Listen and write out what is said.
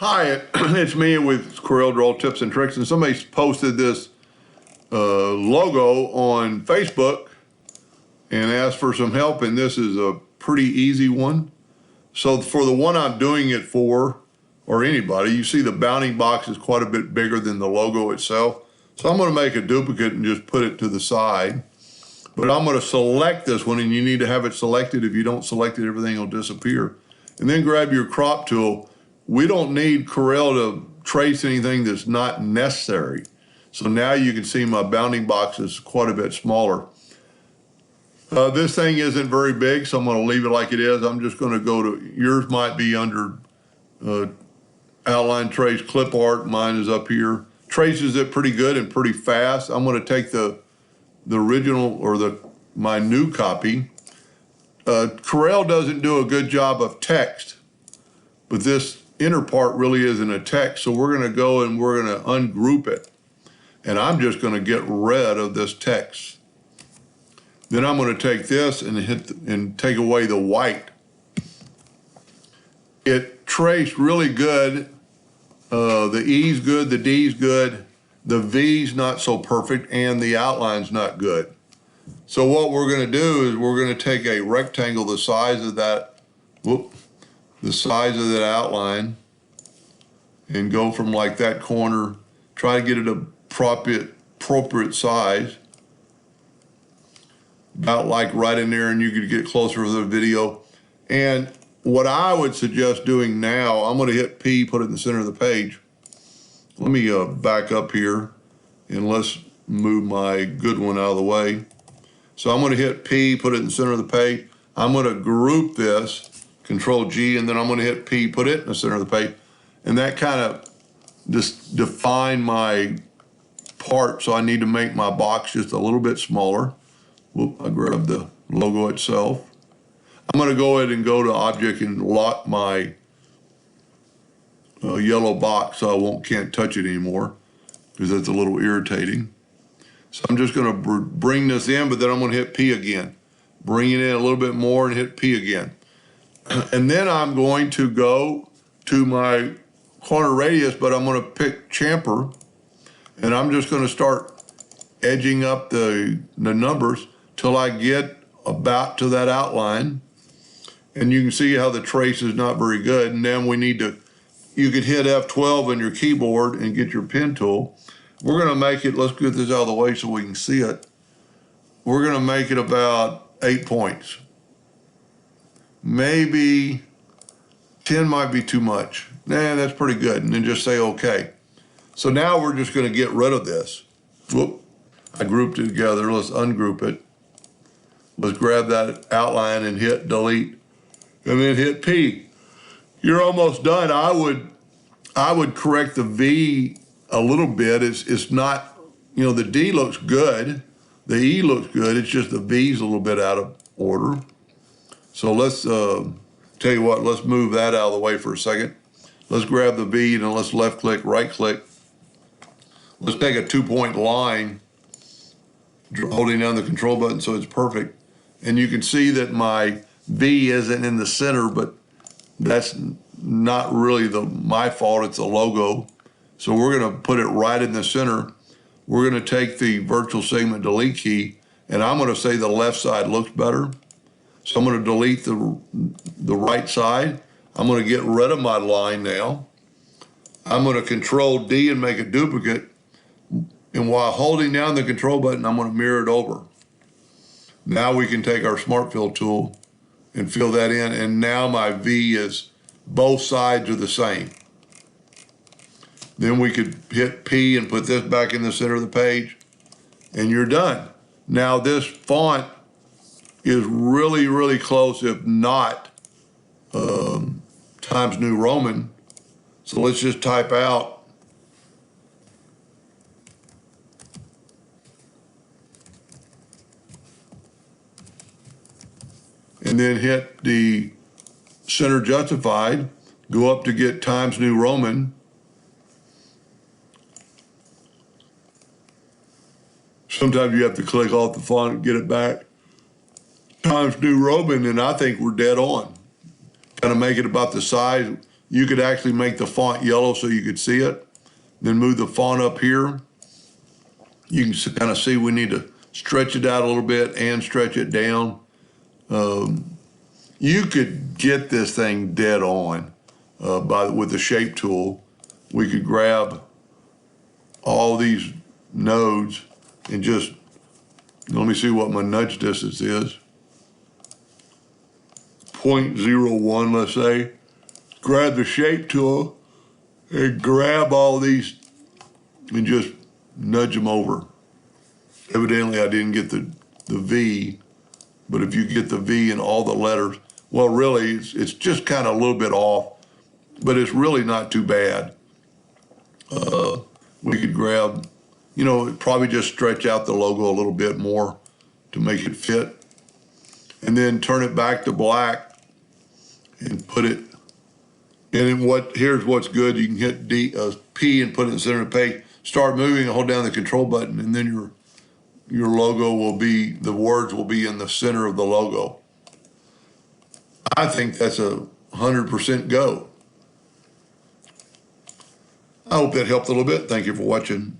Hi, it's me with Corel Draw Tips and Tricks, and somebody posted this logo on Facebook and asked for some help, and this is a pretty easy one. So for the one I'm doing it for, or anybody, you see the bounding box is quite a bit bigger than the logo itself. So I'm going to make a duplicate and just put it to the side. But I'm going to select this one, and you need to have it selected. If you don't select it, everything will disappear. And then grab your crop tool. We don't need Corel to trace anything that's not necessary. So now you can see my bounding box is quite a bit smaller. This thing isn't very big, so I'm going to leave it like it is. I'm just going to go to, yours might be under outline trace, clip art. Mine is up here. Traces it pretty good and pretty fast. I'm going to take the original or my new copy. Corel doesn't do a good job of text, but this inner part really isn't a text, so we're going to go and we're going to ungroup it. And I'm just going to get rid of this text. Then I'm going to take this and take away the white. It traced really good. The E's good, the D's good, the V's not so perfect, and the outline's not good. So what we're going to do is we're going to take a rectangle the size of that, the size of that outline, and go from like that corner, try to get it appropriate size, about like right in there, and you could get closer to the video. And what I would suggest doing now, I'm going to hit P, put it in the center of the page. Let me back up here, and let's move my good one out of the way. So I'm going to hit P, put it in the center of the page. I'm going to group this, Control G, and then I'm going to hit P, put it in the center of the page. And that kind of just define my part, so I need to make my box just a little bit smaller. Whoop, I grabbed the logo itself. I'm going to go ahead and go to Object and lock my yellow box so can't touch it anymore, because that's a little irritating. So I'm just going to bring this in, but then I'm going to hit P again. Bring it in a little bit more and hit P again. And then I'm going to go to my corner radius, but I'm going to pick chamfer, and I'm just going to start edging up the numbers till I get about to that outline. And you can see how the trace is not very good. And then we need to, you could hit F12 on your keyboard and get your pen tool. We're going to make it, let's get this out of the way so we can see it. We're going to make it about 8 points. Maybe 10 might be too much. Nah, that's pretty good. And then just say okay. So now we're just going to get rid of this. Whoop, I grouped it together. Let's ungroup it. Let's grab that outline and hit delete, and then hit P. You're almost done. I would correct the V a little bit. It's not, the D looks good. The E looks good. It's just the V's a little bit out of order. So let's, tell you what, let's move that out of the way for a second. Let's grab the V and let's left click, right click. Let's take a 2-point line, holding down the control button so it's perfect. And you can see that my V isn't in the center, but that's not really my fault, it's a logo. So we're going to put it right in the center. We're going to take the virtual segment delete key, and I'm going to say the left side looks better. So I'm going to delete the right side. I'm going to get rid of my line now. I'm going to Control D and make a duplicate. And while holding down the control button, I'm going to mirror it over. Now we can take our Smart Fill tool and fill that in, and now my V is, both sides are the same. Then we could hit P and put this back in the center of the page, and you're done. Now this font is really, really close, if not Times New Roman. So let's just type out and then hit the center justified, go up to get Times New Roman. Sometimes you have to click off the font and get it back. Times New Roman, and I think we're dead on. Kind of make it about the size you could actually make the font yellow so you could see it. Then move the font up here. You can kind of see we need to stretch it out a little bit and stretch it down. You could get this thing dead on with the shape tool. We could grab all these nodes and just, let me see what my nudge distance is. 0.01, let's say. Grab the shape tool and grab all these and just nudge them over. Evidently, I didn't get the V, but if you get the V in all the letters, well, really, it's just kind of a little bit off, but it's really not too bad. We could grab, probably just stretch out the logo a little bit more to make it fit, and then turn it back to black and put it. And then here's what's good. You can hit P and put it in the center of the page. Start moving and hold down the control button, and then your logo will be, the words will be in the center of the logo. I think that's a 100% go. I hope that helped a little bit. Thank you for watching.